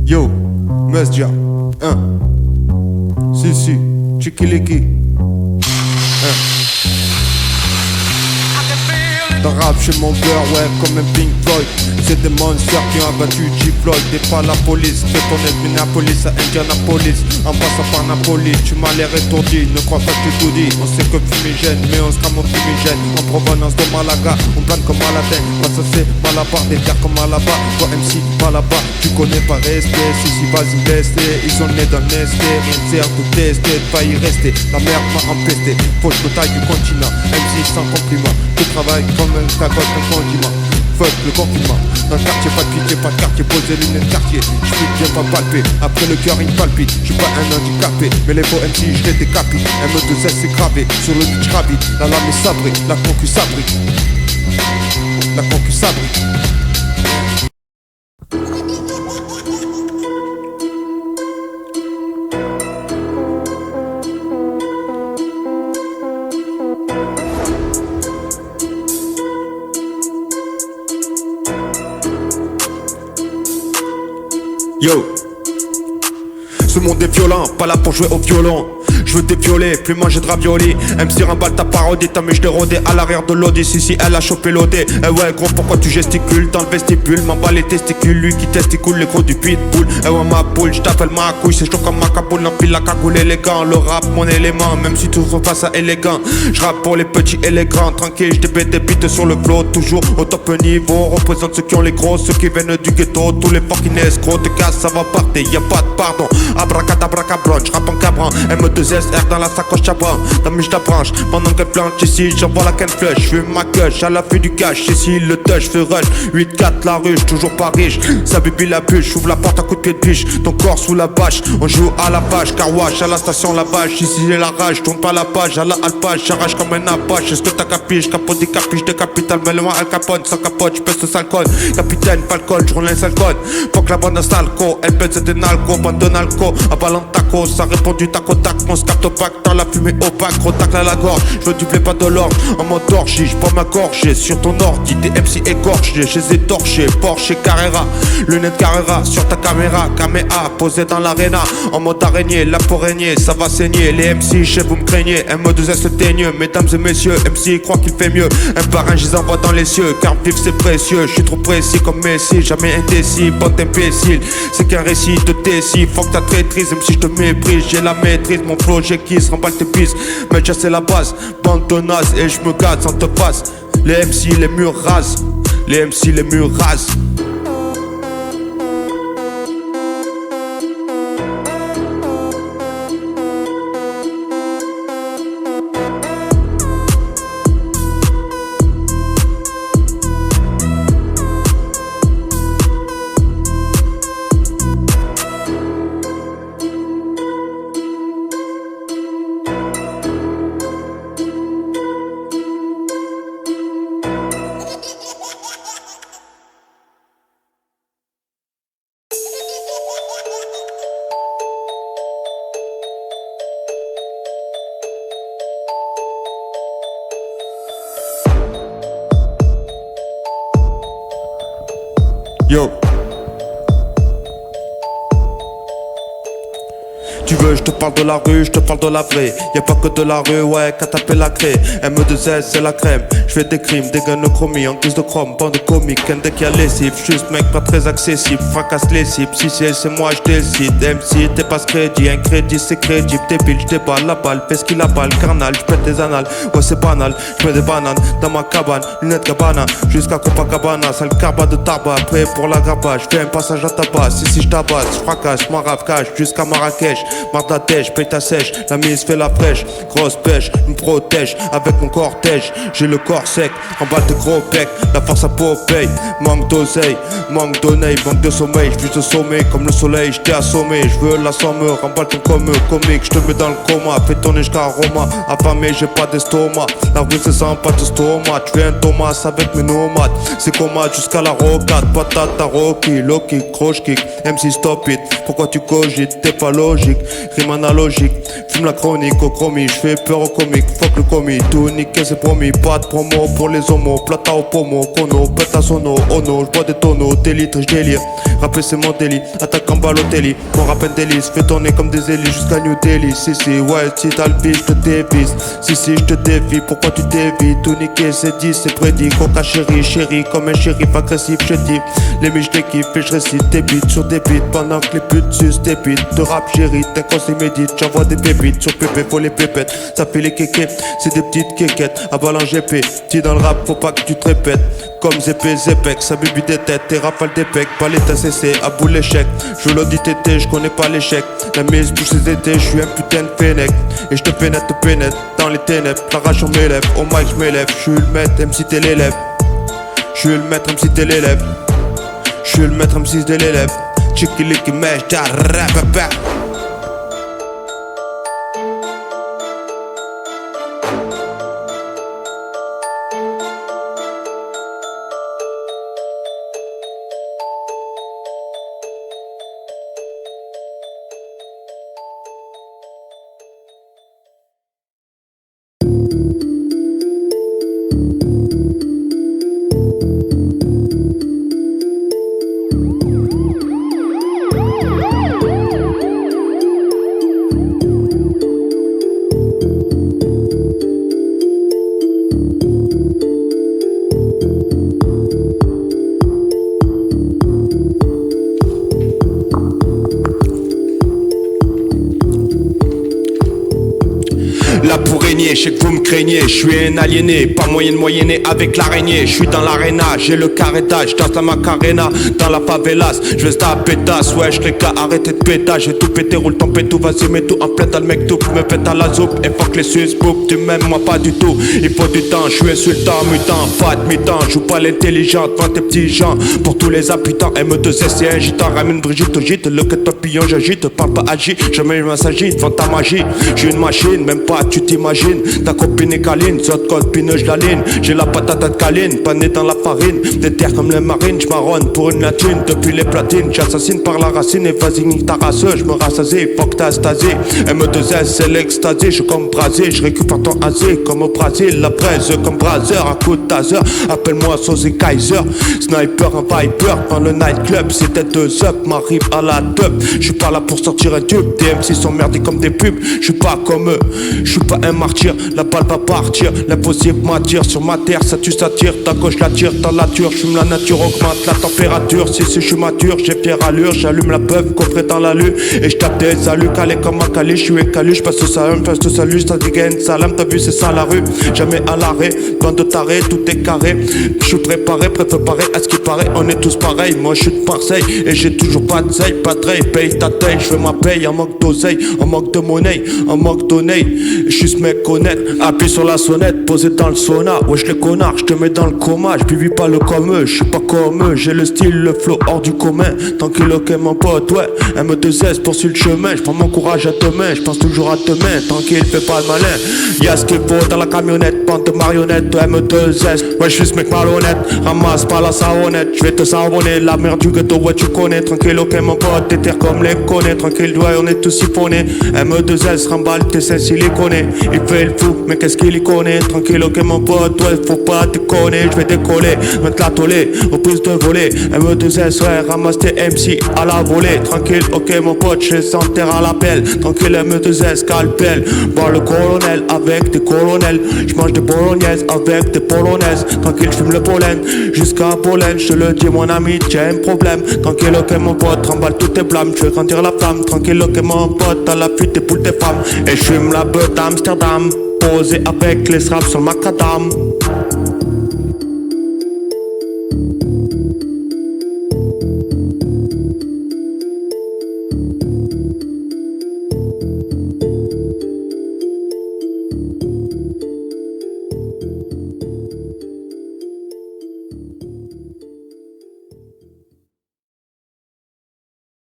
Yo, Mesdia, si, Chikiliki, Dans rap chez mon beurre, ouais, comme un Pink Floyd. C'est des monsters qui ont abattu G-Floyd. Et pas la police, fais ton Minneapolis à Indianapolis. En passant par Napoli, tu m'as l'air étourdi. Ne crois pas que je tout dis, on sait que fumigène, mais on sera mon fumigène. En provenance de Malaga, on plane comme Aladdin. Pas ça c'est Malabar, des terres comme Alaba. Toi MC, pas là-bas, tu connais pas respect. Si, vas-y, laisse-les, ils sont nés dans l'esté. Rien ne sert de tester, de pas y rester. La merde m'a empesté, faut que je taille du continent. MC sans compliment, tu travailles comme un cagotte, un condiment. Fuck le confinement. Dans le quartier, pas de pitié, pas de quartier, posé lunettes quartier. J'flippe, viens pas palper. Après le cœur il palpite. J'suis pas un handicapé, mais les faux MC j'les décapite. M2S c'est gravé, sur le beach rabbit. La lame est sabrée, la concu s'abrite. La concu s'abrite. Yo, ce monde est violent, pas là pour jouer au violon. Je veux des violets, plus manger de ravioli. MC remballe ta parodie, ta mèche de rodé à l'arrière de l'Audi. Si elle a chopé l'odé. Eh ouais gros, pourquoi tu gesticules dans le vestibule? M'en bats les testicules, lui qui testicule les gros du pitbull. Eh ouais ma poule, j't'appelle ma couille, c'est chaud comme ma caboule. N'empile la cagoule élégant, le rap mon élément. Même si tout pas ça élégant, j'rappe pour les petits et les grands. Tranquille, j'débête des bites sur le flot. Toujours au top niveau, on représente ceux qui ont les gros. Ceux qui viennent du ghetto, tous les fucking escrocs. Te casse, ça va partir, y'a pas de pardon. Abracadabra, j'rappe en cabran. M2S R dans la sacoche à bras, la miche ta branche. Pendant qu'elle planche ici, j'envoie la canne flush. J'fume ma cush, à la fin du cash. Ici le touch, fais rush. 8-4 la ruche, toujours pas riche. Ça bibi la bûche, j'ouvre la porte à coup de pied de biche. Ton corps sous la bâche, on joue à la page. Car wash, à la station la bâche. Ici j'ai la rage, tourne pas la page. À la alpage, j'arrache comme un apache. Est-ce que t'as capiche? Capote des capiches de capital. Mêle-moi Al Capone, sans capote, j'pèse ce sale code. Capitaine, Falcon, j'roule un sale code. Faut que la bande stalco, elle pèse des nalco. Bande de nalco, à ballon taco. Ça répond du tac au tac, on se capte au pack. Dans la fumée opaque, gros tacle à la gorge. Je veux du blé, pas de l'orge. En mode orgie, j'prends ma gorgée. Sur ton ordi, tes MC égorgés. Je les ai torchés, Porsche Carrera. Lunettes Carrera, sur ta caméra. Caméa, posé dans l'arena. En mode araignée, là pour régner, ça va saigner. Les MC, chez vous me craignez. M2S le teigneux, mesdames et messieurs. MC croit qu'il fait mieux. Un par un, j'les envoie dans les cieux. Car vivre c'est précieux. J'suis trop précis comme Messi. Jamais indécis, bande d'imbéciles. C'est qu'un récit de Tessie. Faut que ta traîtrise, même si je te méprise. J'ai la maîtrise, mon flow, j'aiguise. Remballe tes pistes, mais déjà c'est la base. Bande de naze et je me gâte sans te passe. Les MC, les murs rasent. Les MC, les murs rasent. Yo. Tu veux, je te parle de la rue, je te parle de la vraie. Y'a pas que de la rue, ouais, qu'à taper la craie. M2S, c'est la crème. J'fais des crimes, des guns chromie en guise de chrome. Bande de comiques, un deck y'a lessive. Juste mec pas très accessible, fracasse les cibles. Si c'est moi, j'décide. MC, t'es pas ce crédit, un crédit c'est crédible. Débile, j'déballe la balle, fais ce qu'il a balle. Carnal, j'pète des annales, ouais c'est banal. J'mets des bananes dans ma cabane, lunettes cabana. Jusqu'à Copacabana, sale carba de tabac. Prêt pour la grappage, j'fais un passage à tabac. Si j'tabasse, j'fracasse, m'arrache cache jusqu'à Marrakech. Mardadèche, paye ta sèche, la mise fait la fraîche. Grosse pêche, me protège avec mon cortège. J'ai le corps sec, en bas de gros bec. La force à Popeye, manque d'oseille, manque d'oneille, manque de sommeil. J'vise le sommet comme le soleil, j't'ai assommé. J'veux la somme, remballe ton comme comique. J'te mets dans le coma, fais tourner jusqu'à Roma. Affamé, j'ai pas d'estomac, la rue c'est sans pas de stomac. J'fais un Thomas avec mes nomades, c'est coma jusqu'à la rocade. Patate à Rocky, Loki, croche kick, MC stop it. Pourquoi tu cogites, t'es pas logique. Rime analogique, fume la chronique au chromie. J'fais peur au comique, fuck le commis. Tout niqué c'est promis, pas de promo pour les homos. Plata au pommeau, kono, pète à sono. Oh no, j'bois des tonneaux, des litres, j'délire. Rapper c'est mon délit, attaque en Balotelli. Mon rap un délice, fais tourner comme des hélices jusqu'à New Delhi. Si, ouais, si t'as le bif, j'te dévisse. Si, j'te dévie, pourquoi tu dévis? Tout niqué, c'est dit, c'est prédit. Coca chéri, comme un shérif agressif, je dis. Les miches d'équipe et je récite des beats sur des beats. Pendant que les putes sucent des beats. De rap j'hérite, d'un conseil médite. J'envoie des pépites sur pépé, faut les pépettes. Ça fait les kékés, c'est des petites kékettes. Avalanche épée, si dans le rap, faut pas que tu te répètes. Comme Zépé, Zépec, ça bibi des têtes, tes rafales des pecs, pas l'état CC, à bout l'échec. Je l'audit tété, je connais pas l'échec. La mise bouge ses étés, je suis un putain de fennec. Et je te pénètre dans les ténèbres. La rage sur mes lèvres, au mic je m'élève. Je suis le maître, même si t'es l'élève. Je suis le maître, même si t'es l'élève. Je suis le maître, même si t'es l'élève. Chicky-licky, mèche, ta-ra-pa-pa. Là pour régner, je sais que vous me craignez. Je suis un aliéné, pas moyen de moyenner avec l'araignée. Je suis dans l'aréna, j'ai le carré-d'âge. Dans la macarena, dans la favelas. Je vais à pétasse, ouais, je qu'à arrêter de pétage. J'ai tout pété, roule ton pétou, vas-y, mets tout en plein dans le mec tout. Me pète à la soupe, et fuck les susbooks. Tu m'aimes, moi pas du tout. Il faut du temps, je suis insultant, mutant, fat, mutant. Joue pas l'intelligent devant tes petits gens. Pour tous les apputants, M2S, c'est un gitan. Ramène Brigitte au gîte, le que papillon, j'agite. Parle pas agit, jamais je m'assagis devant ta magie. J'ai une machine, même pas tu t'imagines. Ta copine est câline, sur code pineuge la ligne. J'ai la patate de câline, pané dans la farine. Des terres comme les marines, j'marronne pour une latine. Depuis les platines, j'assassine par la racine. Et vas-y nique ta race, j'me rassasie, fuck ta stasie. M2S c'est l'extasie, j'suis comme Brasil. J'récupère ton Asie comme au Brésil. La braise comme Brazer, à coup de taser. Appelle-moi Sosie Kaiser. Sniper en Viper, dans le nightclub. C'était 2 up, m'arrive à la top. J'suis pas là pour sortir un tube. Tes MC sont merdés comme des pubs. J'suis pas comme eux, j'suis pas un martyr. La balle va partir, l'impossible m'attire. Sur ma terre, ça tue, ça tire. Ta gauche la tire, dans la ture. J'fume la nature, augmente la température. Si j'suis mature, j'ai fière allure. J'allume la peuf, coffret dans la lue. Et j'tape des saluts, calé comme un calé. J'suis écalé, j'passe au salam, passe au salut. Ça dégaine, salam, t'as vu, c'est ça la rue. Jamais à l'arrêt, bande de tarés, tout est carré. J'suis préparé à ce qui paraît. On est tous pareils, moi j'suis de Marseille. Et j'ai toujours pas de seille, pas de rey. Paye ta taille, j'fais ma paye. En manque d'oseille, en manque de monnaie, en manque d'oneille. J'suis ce mec honnête, appuie sur la sonnette, posé dans le sauna. Wesh les connards, j'te mets dans le coma. J'vis pas le comme eux, j'suis pas comme eux. J'ai le style, le flow hors du commun. Tranquille ok mon pote, ouais. M2S poursuit le chemin. J'prends mon courage à demain, j'pense toujours à demain. Tranquille, fais pas le malin. Y'a ce qu'il faut dans la camionnette, bande de marionnettes de M2S. Ouais j'suis ce mec malhonnête, ramasse pas la savonnette. J'vais te savonner, la merde du ghetto, ouais tu connais. Tranquille ok mon pote, t'es terre comme les connais. Tranquille, ouais on est tous siphonnés. M2S remballe tes seins siliconés. Il fait le fou, mais qu'est-ce qu'il y connaît? Tranquille ok mon pote, ouais faut pas déconner. J'vais décoller, mettre la tollée, reprise de voler. M2S ouais, ramasse tes MC à la volée. Tranquille ok mon pote, j'suis sans terre à l'appel. Tranquille M2S, scalpel. Voir le colonel avec des colonels. J'mange des bolognaises avec des polonaises. Tranquille j'fume le pollen, jusqu'à pollen. J'te le dis mon ami, t'as un problème. Tranquille ok mon pote, remballe tous tes blâmes. J'fais grandir la flamme, tranquille ok mon pote. À la fuite des poules des femmes. Et j'fume la beuh d'Amsterdam, posé avec les straps sur le macadam.